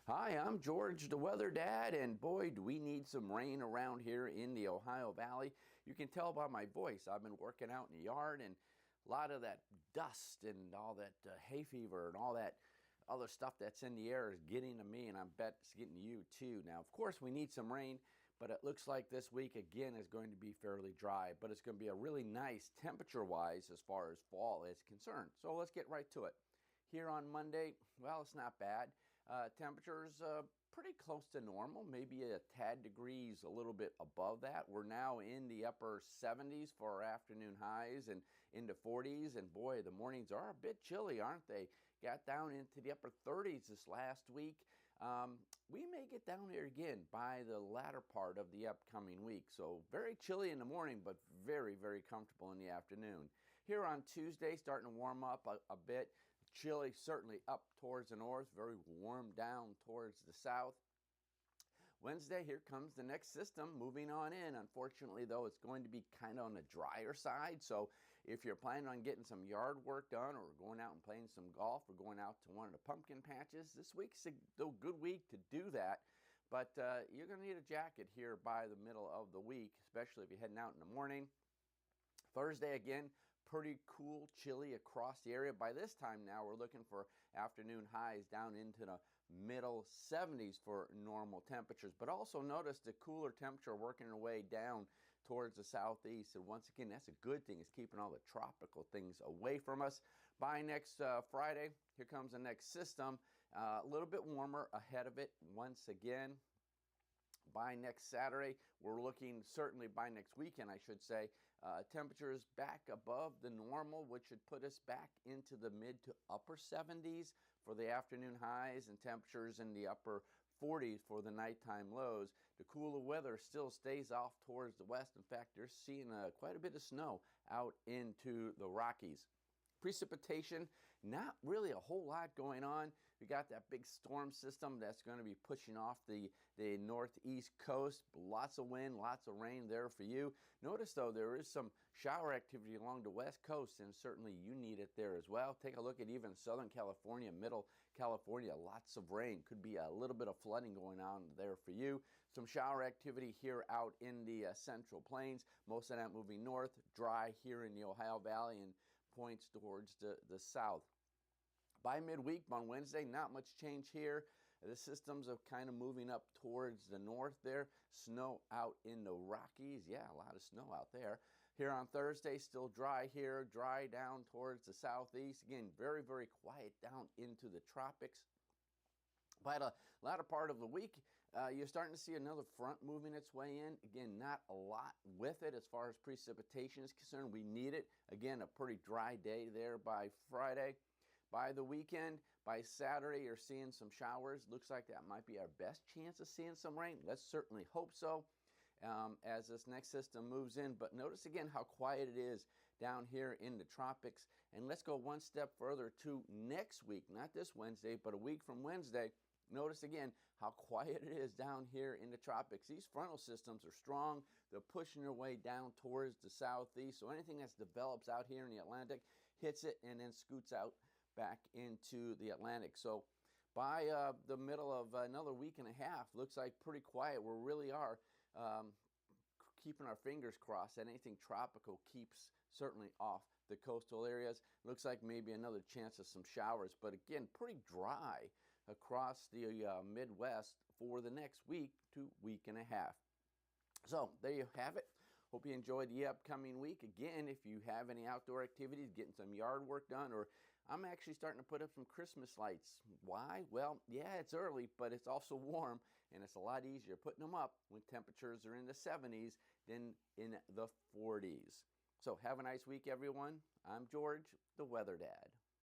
Hi, I'm George, the Weather Dad, and boy, do we need some rain around here in the Ohio Valley. You can tell by my voice. I've been working out in the yard, and a lot of that dust and all that hay fever and all that other stuff that's in the air is getting to me, and I bet it's getting to you too. Now, of course, we need some rain, but it looks like this week again is going to be fairly dry, but it's going to be a really nice temperature-wise as far as fall is concerned. So let's get right to it. Here on Monday, well, it's not bad. Temperatures pretty close to normal, maybe a tad degrees a little bit above that. We're now in the upper 70s for our afternoon highs and into 40s, and boy, the mornings are a bit chilly, aren't they? Got down into the upper 30s this last week. We may get down there again by the latter part of the upcoming week. So very chilly in the morning, but very, very comfortable in the afternoon. Here on Tuesday, starting to warm up a bit. Chilly certainly up towards the north, very warm down towards the south. Wednesday, here comes the next system moving on in. Unfortunately, though, it's going to be kind of on the drier side. So if you're planning on getting some yard work done or going out and playing some golf or going out to one of the pumpkin patches, this week's a good week to do that. But you're going to need a jacket here by the middle of the week, especially if you're heading out in the morning. Thursday, again, pretty cool, chilly across the area. By this time now, we're looking for afternoon highs down into the middle 70s for normal temperatures. But also notice the cooler temperature working their way down towards the southeast. And once again, that's a good thing. It's keeping all the tropical things away from us. By next Friday, here comes the next system. A little bit warmer ahead of it once again. By next Saturday, we're looking, certainly by next weekend, I should say, temperatures back above the normal, which should put us back into the mid to upper 70s for the afternoon highs and temperatures in the upper 40s for the nighttime lows. The cooler weather still stays off towards the west. In fact, they're seeing quite a bit of snow out into the Rockies. Precipitation, not really a whole lot going on. We got that big storm system that's going to be pushing off the northeast coast. Lots of wind, lots of rain there for you. Notice, though, there is some shower activity along the west coast, and certainly you need it there as well. Take a look at even Southern California, Middle California. Lots of rain. Could be a little bit of flooding going on there for you. Some shower activity here out in the Central Plains. Most of that moving north. Dry here in the Ohio Valley and points towards the south. By midweek on Wednesday, not much change here. The systems are kind of moving up towards the north there. Snow out in the Rockies. Yeah, a lot of snow out there. Here on Thursday, still dry here. Dry down towards the southeast. Again, very, very quiet down into the tropics. By the latter part of the week, you're starting to see another front moving its way in. Again, not a lot with it as far as precipitation is concerned. We need it. Again, a pretty dry day there by Friday. By the weekend, by Saturday, you're seeing some showers. Looks like that might be our best chance of seeing some rain. Let's certainly hope so as this next system moves in. But notice again how quiet it is down here in the tropics. And let's go one step further to next week, not this Wednesday, but a week from Wednesday. Notice again how quiet it is down here in the tropics. These frontal systems are strong. They're pushing their way down towards the southeast. So anything that develops out here in the Atlantic hits it and then scoots out back into the Atlantic. So by the middle of another week and a half, looks like pretty quiet. We really are keeping our fingers crossed that anything tropical keeps certainly off the coastal areas. Looks like maybe another chance of some showers, but again, pretty dry across the Midwest for the next week to week and a half. So there you have it. Hope you enjoyed the upcoming week. Again, if you have any outdoor activities, getting some yard work done, or I'm actually starting to put up some Christmas lights. Why? Well, yeah, it's early, but it's also warm, and it's a lot easier putting them up when temperatures are in the 70s than in the 40s. So have a nice week, everyone. I'm George, the Weather Dad.